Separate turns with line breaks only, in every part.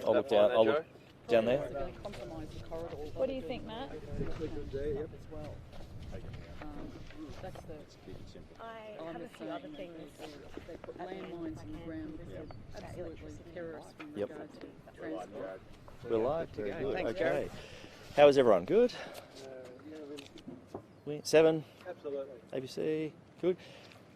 I'll look down. I'll look down there.
What do you think, Matt?
I have a few other things.
They put landmines in the ground. Absolutely terrorist in regard to transport.
We're live. Very good.
Thanks,
Okay.
Jarrod.
How is everyone? Good? 7?
Absolutely.
ABC? Good.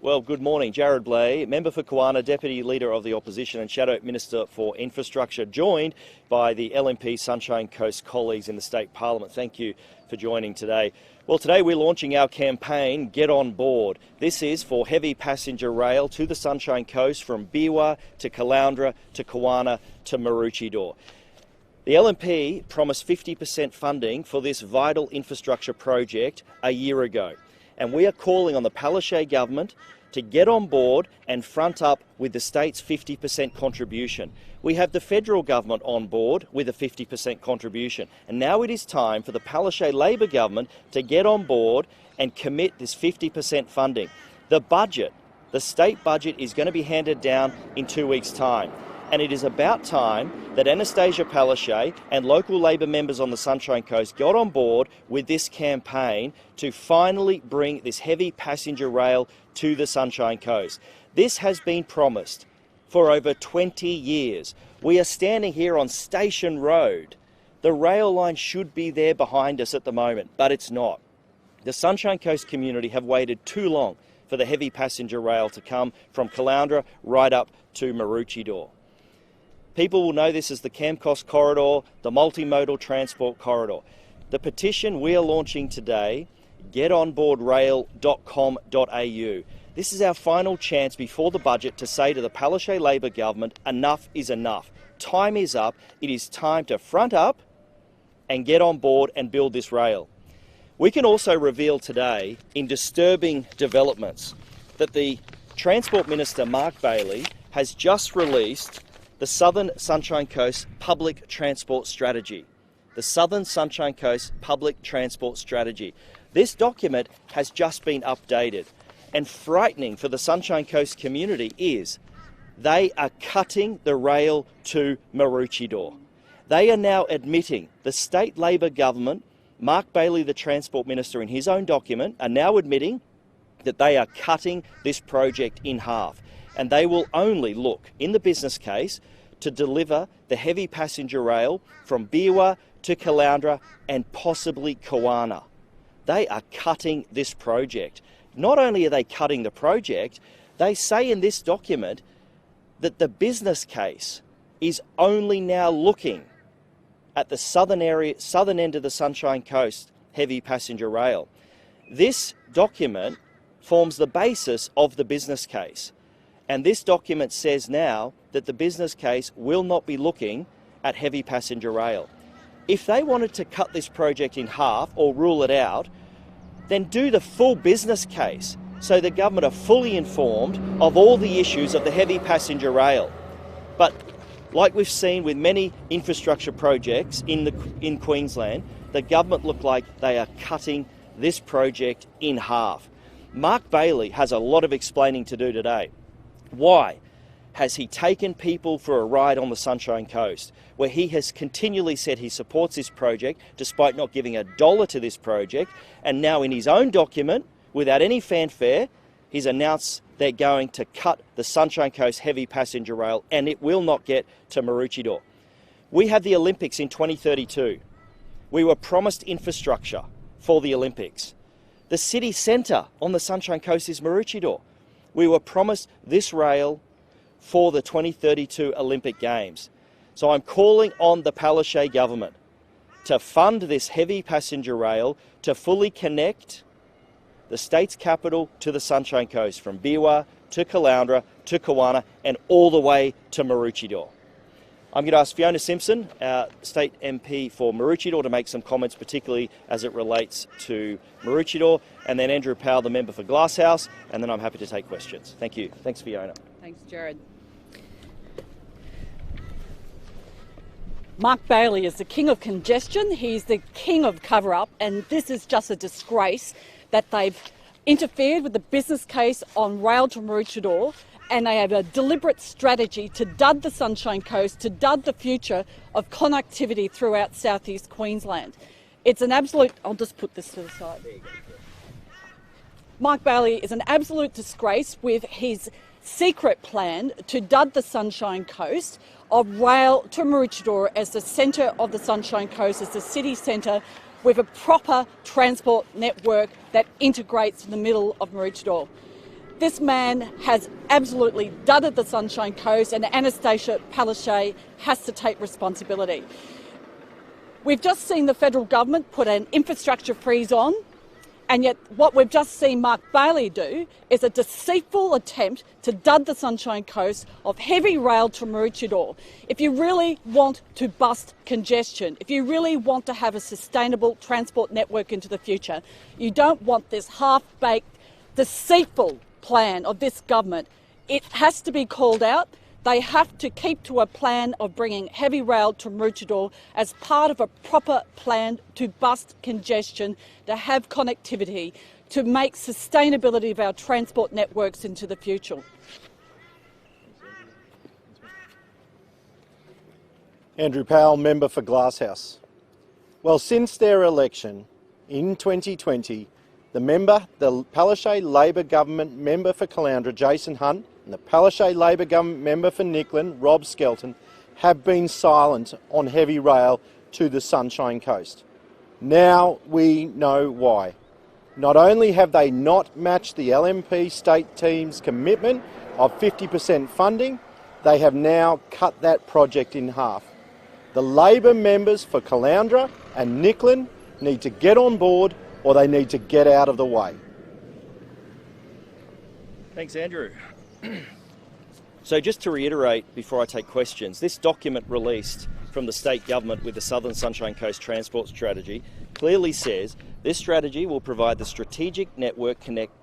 Well, good morning. Jarrod Bleijie, Member for Kawana, Deputy Leader of the Opposition and Shadow Minister for Infrastructure, joined by the LNP Sunshine Coast colleagues in the State Parliament. Thank you for joining today. Well, today we're launching our campaign, Get On Board. This is for heavy passenger rail to the Sunshine Coast from Bleijie to Caloundra to Kawana to Maroochydore. The LNP promised 50% funding for this vital infrastructure project a year ago. And we are calling on the Bleijie government to get on board and front up with the state's 50% contribution. We have the federal government on board with a 50% contribution. And now it is time for the Bleijie Labor government to get on board and commit this 50% funding. The budget, the state budget, is going to be handed down in 2 weeks' time. And it is about time that Anastasia Palaszczuk and local Labor members on the Sunshine Coast got on board with this campaign to finally bring this heavy passenger rail to the Sunshine Coast. This has been promised for over 20 years. We are standing here on Station Road. The rail line should be there behind us at the moment, but it's not. The Sunshine Coast community have waited too long for the heavy passenger rail to come from Caloundra right up to Maroochydore. People will know this as the Camcos corridor, the multimodal transport corridor. The petition we are launching today, getonboardrail.com.au. This is our final chance before the budget to say to the Bleijie Labor government, enough is enough. Time is up. It is time to front up and get on board and build this rail. We can also reveal today, in disturbing developments, that the Transport Minister, Mark Bailey, has just released the Southern Sunshine Coast Public Transport Strategy. The Southern Sunshine Coast Public Transport Strategy. This document has just been updated, and frightening for the Sunshine Coast community is they are cutting the rail to Maroochydore. They are now admitting, the state Labor government, Mark Bailey, the Transport Minister, in his own document, are now admitting that they are cutting this project in half. And they will only look, in the business case, to deliver the heavy passenger rail from Bleijie to Caloundra and possibly Kawana. They are cutting this project. Not only are they cutting the project, they say in this document that the business case is only now looking at the southern end of the Sunshine Coast heavy passenger rail. This document forms the basis of the business case. And this document says now that the business case will not be looking at heavy passenger rail. If they wanted to cut this project in half or rule it out, then do the full business case so the government are fully informed of all the issues of the heavy passenger rail. But like we've seen with many infrastructure projects in Queensland, the government look like they are cutting this project in half. Mark Bailey has a lot of explaining to do today. Why has he taken people for a ride on the Sunshine Coast, where he has continually said he supports this project despite not giving $1 to this project, and now in his own document, without any fanfare, he's announced they're going to cut the Sunshine Coast heavy passenger rail and it will not get to Maroochydore. We have the Olympics in 2032. We were promised infrastructure for the Olympics. The city centre on the Sunshine Coast is Maroochydore. We were promised this rail for the 2032 Olympic Games. So I'm calling on the Bleijie government to fund this heavy passenger rail to fully connect the state's capital to the Sunshine Coast from Bleijie to Caloundra to Kawana and all the way to Maroochydore. I'm going to ask Fiona Simpson, our state MP for Maroochydore, to make some comments, particularly as it relates to Maroochydore, and then Andrew Powell, the member for Glasshouse, and then I'm happy to take questions. Thank you. Thanks, Fiona.
Thanks, Jarrod. Mark Bailey is the king of congestion. He's the king of cover-up, and this is just a disgrace that they've interfered with the business case on rail to Maroochydore
and they have a deliberate strategy to dud the Sunshine Coast, to dud the future of connectivity throughout southeast Queensland. It's an absolute... I'll just put this to the side. Mark Bleijie is an absolute disgrace with his secret plan to dud the Sunshine Coast, of rail to Maroochydore as the centre of the Sunshine Coast, as the city centre, with a proper transport network that integrates in the middle of Maroochydore. This man has absolutely dudded the Sunshine Coast, and Anastasia Palaszczuk has to take responsibility. We've just seen the federal government put an infrastructure freeze on, and yet what we've just seen Mark Bleijie do is a deceitful attempt to dud the Sunshine Coast of heavy rail to Maroochydore. If you really want to bust congestion, if you really want to have a sustainable transport network into the future, you don't want this half-baked, deceitful plan of this government. It has to be called out. They have to keep to a plan of bringing heavy rail to Maroochydore as part of a proper plan to bust congestion, to have connectivity, to make sustainability of our transport networks into the future.
Andrew Powell, member for Glasshouse. Well, since their election in 2020, the Palaszczuk Labor Government member for Caloundra, Jason Hunt, and the Palaszczuk Labor Government member for Nicklin, Rob Skelton, have been silent on heavy rail to the Sunshine Coast. Now we know why. Not only have they not matched the LNP state team's commitment of 50% funding, they have now cut that project in half. The Labor members for Caloundra and Nicklin need to get on board, or they need to get out of the way.
Thanks, Andrew. So just to reiterate before I take questions, this document released from the state government with the Southern Sunshine Coast Transport Strategy clearly says this strategy will provide the strategic network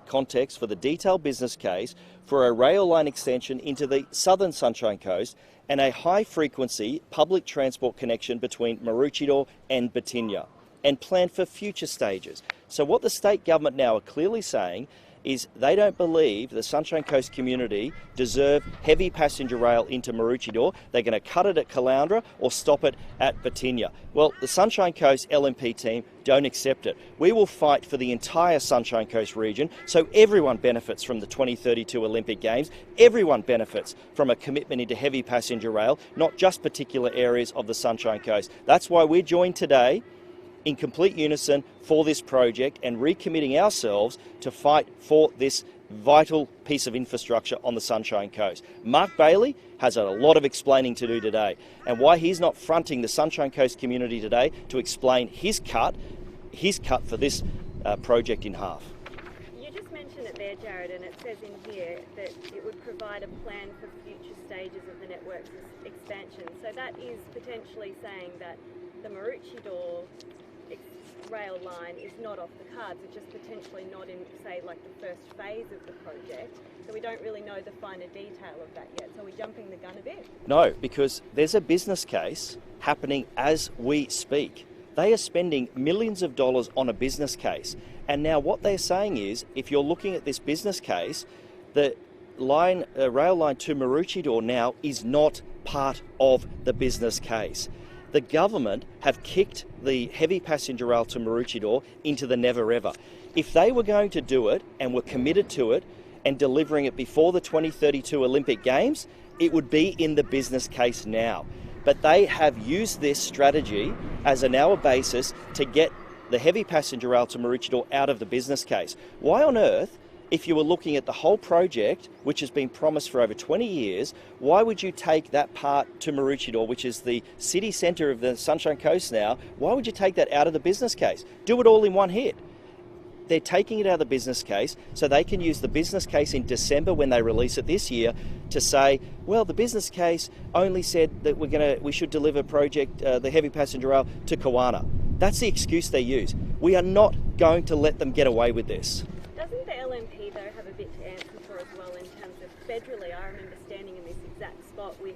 context for the detailed business case for a rail line extension into the Southern Sunshine Coast and a high-frequency public transport connection between Maroochydore and Batinia, and plan for future stages. So what the state government now are clearly saying is they don't believe the Sunshine Coast community deserve heavy passenger rail into Maroochydore. They're going to cut it at Caloundra or stop it at Batinia. Well, the Sunshine Coast LNP team don't accept it. We will fight for the entire Sunshine Coast region so everyone benefits from the 2032 Olympic Games. Everyone benefits from a commitment into heavy passenger rail, not just particular areas of the Sunshine Coast. That's why we're joined today in complete unison for this project and recommitting ourselves to fight for this vital piece of infrastructure on the Sunshine Coast. Mark Bleijie has a lot of explaining to do today, and why he's not fronting the Sunshine Coast community today to explain his cut for this project in half.
You just mentioned it there, Jarrod, and it says in here that it would provide a plan for future stages of the network's expansion. So that is potentially saying that the Maroochydore rail line is not off the cards. It's just potentially not in, say, like the first phase of the project. So we don't really know the finer detail of that yet. So are we jumping the gun a bit?
No, because there's a business case happening as we speak. They are spending millions of dollars on a business case. And now what they're saying is, if you're looking at this business case, the rail line to Maroochydore now is not part of the business case. The government have kicked the heavy passenger rail to Maroochydore into the never ever. If they were going to do it and were committed to it and delivering it before the 2032 Olympic Games, it would be in the business case now. But they have used this strategy as an hour basis to get the heavy passenger rail to Maroochydore out of the business case. Why on earth, if you were looking at the whole project, which has been promised for over 20 years, why would you take that part to Maroochydore, which is the city centre of the Sunshine Coast now, why would you take that out of the business case? Do it all in one hit. They're taking it out of the business case so they can use the business case in December when they release it this year to say, well, the business case only said that we should deliver the heavy passenger rail to Kawana. That's the excuse they use. We are not going to let them get away with this.
Doesn't the LNP, though, have a bit to answer for as well in terms of federally? I remember standing in this exact spot with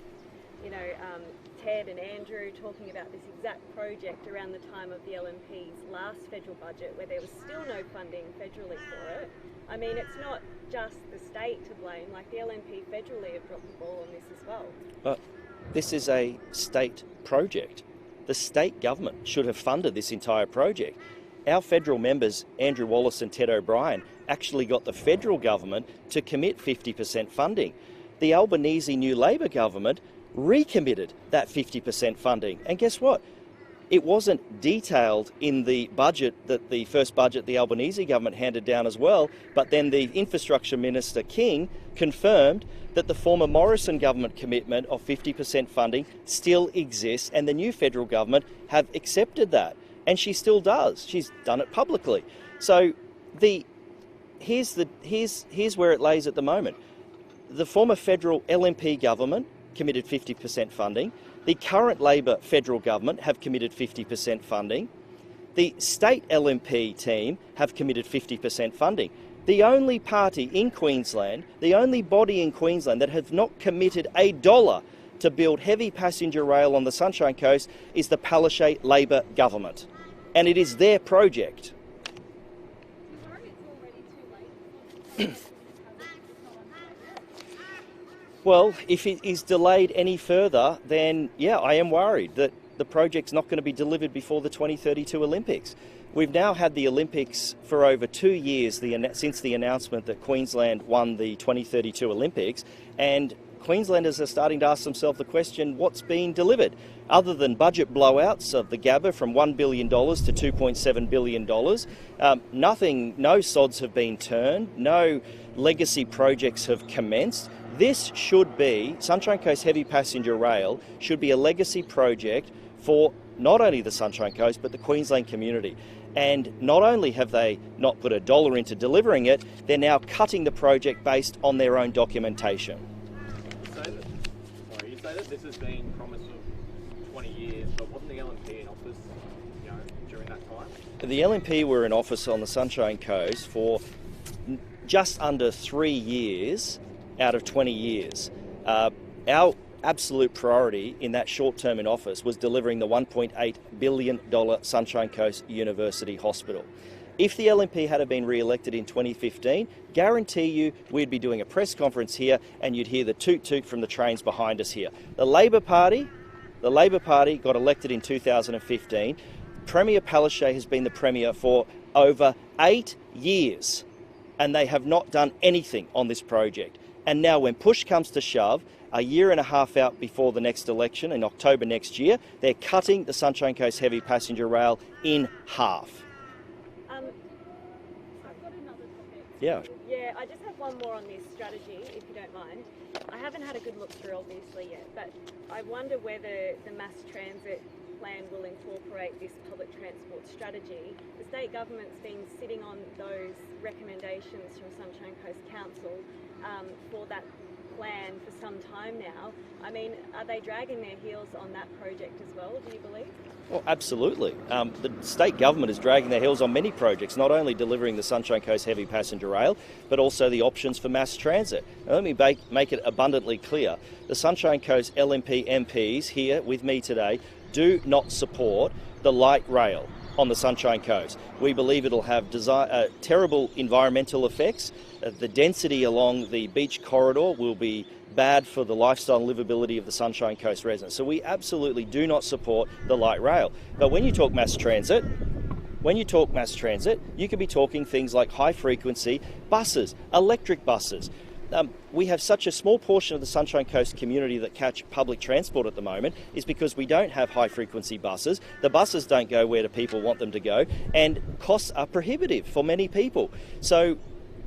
Ted and Andrew talking about this exact project around the time of the LNP's last federal budget, where there was still no funding federally for it. I mean, it's not just the state to blame, like the LNP federally have dropped the ball on this as well.
But this is a state project. The state government should have funded this entire project. Our federal members, Andrew Wallace and Ted O'Brien, actually got the federal government to commit 50% funding. The Albanese New Labor government recommitted that 50% funding. And guess what? It wasn't detailed in the budget, that the first budget the Albanese government handed down as well, but then the Infrastructure Minister King confirmed that the former Morrison government commitment of 50% funding still exists, and the new federal government have accepted that. And she still does. She's done it publicly. So here's where it lays at the moment. The former federal LNP government committed 50% funding. The current Labor federal government have committed 50% funding. The state LNP team have committed 50% funding. The only party in Queensland, the only body in Queensland that has not committed $1 to build heavy passenger rail on the Sunshine Coast is the Palaszczuk Labor government. And it is their project. Well, if it is delayed any further, then yeah, I am worried that the project's not going to be delivered before the 2032 Olympics. We've now had the Olympics for over 2 years since the announcement that Queensland won the 2032 Olympics, and Queenslanders are starting to ask themselves the question, what's being delivered? Other than budget blowouts of the Gabba from $1 billion to $2.7 billion, nothing, no sods have been turned, no legacy projects have commenced. This should be, Sunshine Coast Heavy Passenger Rail should be a legacy project for not only the Sunshine Coast but the Queensland community. And not only have they not put $1 into delivering it, they're now cutting the project based on their own documentation.
You say that this has been promised for 20 years, but wasn't the LNP in office during that time?
The LNP were in office on the Sunshine Coast for just under 3 years out of 20 years. Our absolute priority in that short term in office was delivering the $1.8 billion Sunshine Coast University Hospital. If the LNP had been re-elected in 2015, guarantee you we'd be doing a press conference here and you'd hear the toot-toot from the trains behind us here. The Labor Party got elected in 2015. Premier Palaszczuk has been the Premier for over 8 years and they have not done anything on this project. And now when push comes to shove, a year and a half out before the next election in October next year, they're cutting the Sunshine Coast Heavy Passenger Rail in half.
I've got another topic.
Yeah.
Yeah, I just have one more on this strategy, if you don't mind. I haven't had a good look through, obviously, yet, but I wonder whether the mass transit plan will incorporate this public transport strategy. The state government's been sitting on those recommendations from Sunshine Coast Council for that plan for some time now. I mean, are they dragging their heels on that project as well, do you believe?
Well, absolutely. The state government is dragging their heels on many projects, not only delivering the Sunshine Coast Heavy Passenger Rail, but also the options for mass transit. Now, let me make it abundantly clear. The Sunshine Coast LNP MPs here with me today do not support the light rail on the Sunshine Coast. We believe it'll have terrible environmental effects. The density along the beach corridor will be bad for the lifestyle and livability of the Sunshine Coast residents. So we absolutely do not support the light rail. But when you talk mass transit, you could be talking things like high frequency buses, electric buses. We have such a small portion of the Sunshine Coast community that catch public transport at the moment is because we don't have high frequency buses. The buses don't go where the people want them to go, and costs are prohibitive for many people. So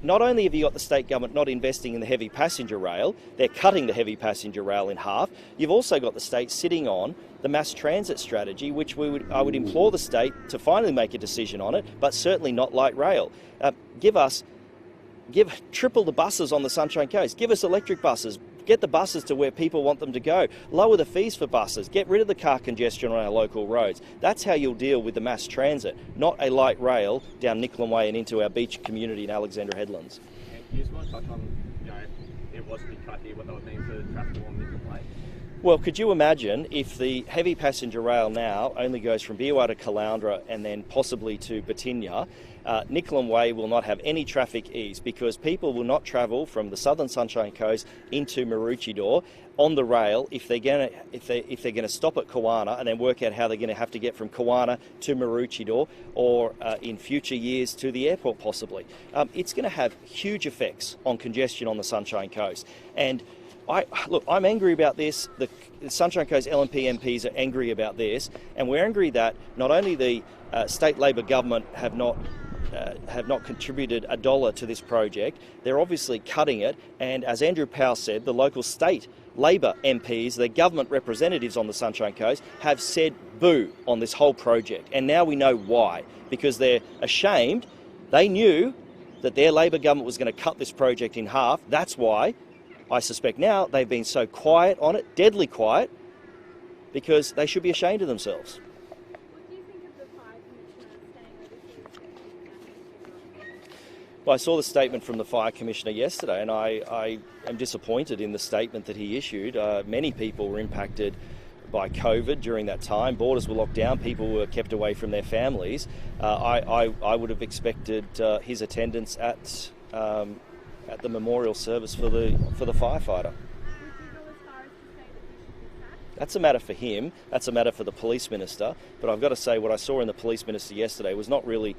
not only have you got the state government not investing in the heavy passenger rail, they're cutting the heavy passenger rail in half, you've also got the state sitting on the mass transit strategy, which I would implore the state to finally make a decision on it, but certainly not light rail. Give triple the buses on the Sunshine Coast. Give us electric buses. Get the buses to where people want them to go. Lower the fees for buses. Get rid of the car congestion on our local roads. That's how you'll deal with the mass transit, not a light rail down Nicklin Way and into our beach community in Alexandra Headlands.
And you just want to touch on, if it was to be cut here, what that would mean for traffic along Nicklin Way?
Well, could you imagine if the heavy passenger rail now only goes from Biwa to Caloundra and then possibly to Batinia? Nicolan Way will not have any traffic ease because people will not travel from the southern Sunshine Coast into Maroochydore on the rail if they're going to stop at Kawana and then work out how they're going to have to get from Kawana to Maroochydore or in future years to the airport possibly. It's going to have huge effects on congestion on the Sunshine Coast. And I'm angry about this. The Sunshine Coast LNP MPs are angry about this, and we're angry that not only the state Labor government have not contributed $1 to this project, they're obviously cutting it. And as Andrew Powell said, the local state Labor MPs, the government representatives on the Sunshine Coast, have said boo on this whole project. And now we know why, because they're ashamed. They knew that their Labor government was going to cut this project in half. That's why. I suspect now they've been so quiet on it, deadly quiet, because they should be ashamed of themselves.
What do you think of the fire commissioner staying overseas?
Well, I saw the statement from the fire commissioner yesterday, and I am disappointed in the statement that he issued. Many people were impacted by COVID during that time. Borders were locked down. People were kept away from their families. I would have expected his attendance at the memorial service for the firefighter. That's a matter for him. That's a matter for the police minister. But I've got to say, what I saw in the police minister yesterday was not really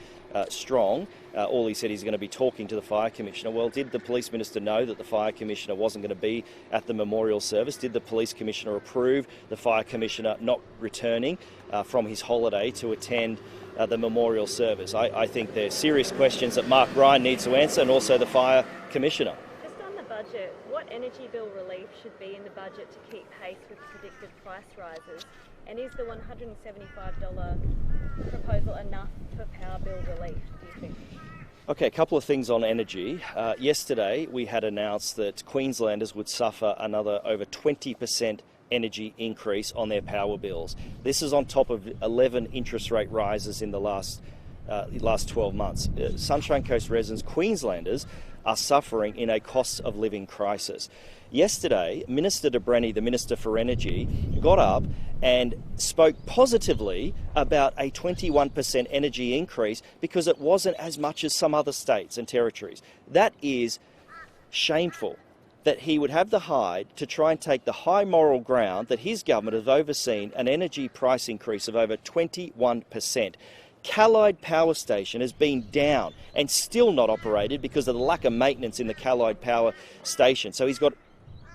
strong. All he said, he's going to be talking to the fire commissioner. Well, did the police minister know that the fire commissioner wasn't going to be at the memorial service? Did the police commissioner approve the fire commissioner not returning from his holiday to attend the memorial service? I think they're serious questions that Mark Ryan needs to answer, and also the fire commissioner.
Just on the budget, what energy bill relief should be in the budget to keep pace with predicted price rises? And is the $175 proposal enough for power bill relief, do you think?
Okay, a couple of things on energy. Yesterday we had announced that Queenslanders would suffer another over 20% energy increase on their power bills. This is on top of 11 interest rate rises in the last 12 months. Sunshine Coast residents, Queenslanders, are suffering in a cost of living crisis. Yesterday, Minister de Brenny, the Minister for Energy, got up and spoke positively about a 21% energy increase because it wasn't as much as some other states and territories. That is shameful, that he would have the hide to try and take the high moral ground that his government has overseen an energy price increase of over 21%. Callide Power Station has been down and still not operated because of the lack of maintenance in the Callide Power Station. So he's got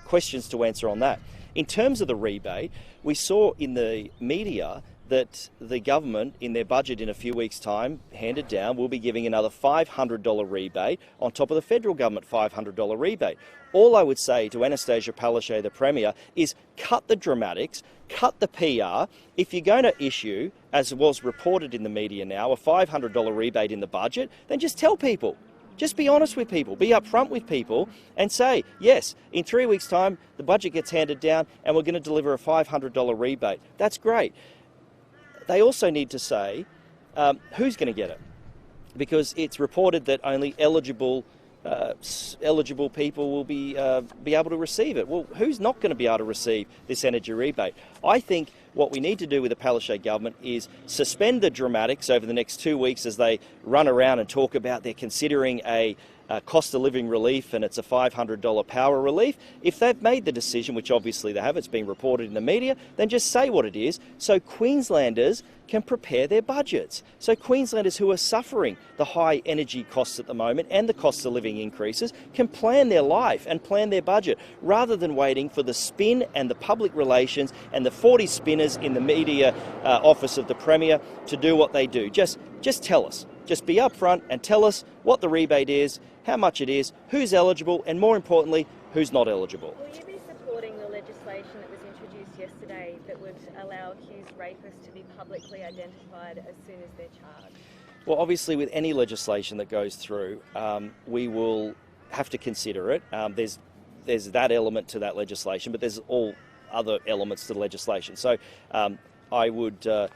questions to answer on that. In terms of the rebate, we saw in the media that the government, in their budget in a few weeks' time, handed down, will be giving another $500 rebate on top of the federal government $500 rebate. All I would say to Anastasia Palaszczuk, the Premier, is cut the dramatics, cut the PR. If you're going to issue, as was reported in the media now, a $500 rebate in the budget, then just tell people. Just be honest with people, be upfront with people and say, yes, in 3 weeks' time, the budget gets handed down and we're going to deliver a $500 rebate. That's great. They also need to say who's going to get it, because it's reported that only eligible people will be able to receive it. Well, who's not going to be able to receive this energy rebate? I think what we need to do with the Palaszczuk government is suspend the dramatics over the next 2 weeks as they run around and talk about they're considering a cost of living relief and it's a $500 power relief. If they've made the decision, which obviously they have, it's been reported in the media, then just say what it is so Queenslanders can prepare their budgets. So Queenslanders who are suffering the high energy costs at the moment and the cost of living increases can plan their life and plan their budget rather than waiting for the spin and the public relations and the 40 spinners in the media office of the Premier to do what they do. Just tell us. Just be upfront and tell us what the rebate is, how much it is, who's eligible, and more importantly, who's not eligible.
Will you be supporting the legislation that was introduced yesterday that would allow accused rapists to be publicly identified as soon as they're charged?
Well, obviously, with any legislation that goes through, we will have to consider it. There's that element to that legislation, but there's all other elements to the legislation. So I would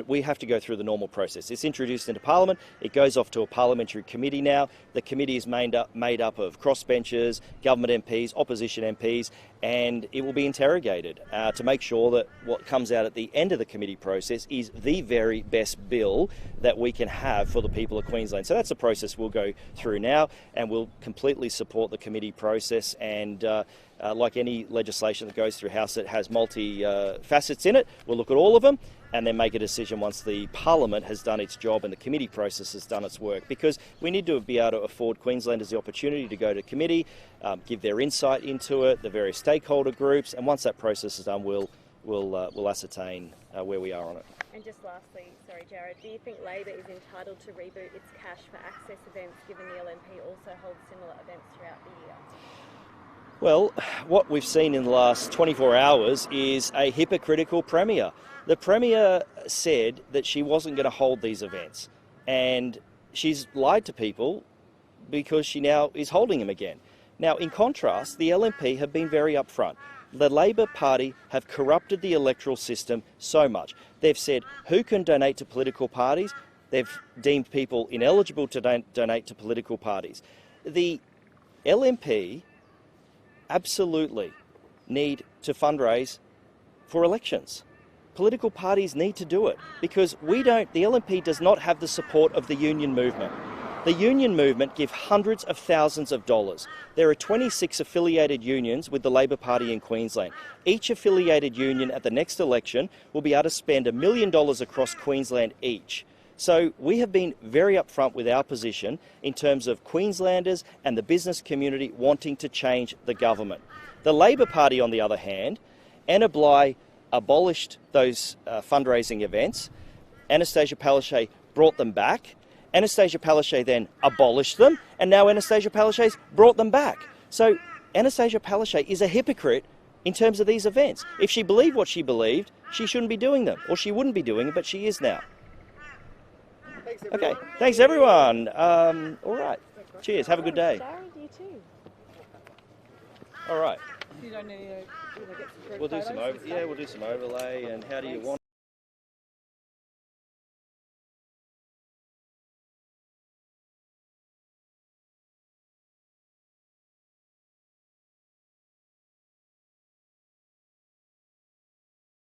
we have to go through the normal process. It's introduced into Parliament, it goes off to a parliamentary committee now. The committee is made up of crossbenchers, government MPs, opposition MPs, and it will be interrogated to make sure that what comes out at the end of the committee process is the very best bill that we can have for the people of Queensland. So that's the process we'll go through now, and we'll completely support the committee process. And like any legislation that goes through House that has facets in it, we'll look at all of them and then make a decision once the Parliament has done its job and the committee process has done its work. Because we need to be able to afford Queenslanders the opportunity to go to committee, give their insight into it, the various stakeholder groups, and once that process is done, we'll ascertain where we are on it.
And just lastly, sorry Jarrod, do you think Labor is entitled to reboot its cash for access events, given the LNP also holds similar events throughout the year?
Well, what we've seen in the last 24 hours is a hypocritical Premier. The Premier said that she wasn't going to hold these events, and she's lied to people because she now is holding them again. Now, in contrast, the LNP have been very upfront. The Labor Party have corrupted the electoral system so much. They've said who can donate to political parties. They've deemed people ineligible to donate to political parties. The LNP absolutely need to fundraise for elections. Political parties need to do it because the LNP does not have the support of the union movement. The union movement give hundreds of thousands of dollars. There are 26 affiliated unions with the Labor Party in Queensland. Each affiliated union at the next election will be able to spend $1 million across Queensland each. So we have been very upfront with our position in terms of Queenslanders and the business community wanting to change the government. The Labor Party, on the other hand, Anna Bligh abolished those fundraising events. Anastasia Palaszczuk brought them back. Anastasia Palaszczuk then abolished them, and now Anastasia Palaszczuk's brought them back. So Anastasia Palaszczuk is a hypocrite in terms of these events. If she believed what she believed, she shouldn't be doing them, or she wouldn't be doing them, but she is now. Okay, thanks everyone. All right, cheers, have a good day.
Jarrod, you too.
All right,
You don't need to get some
we'll do some overlay, and how do you want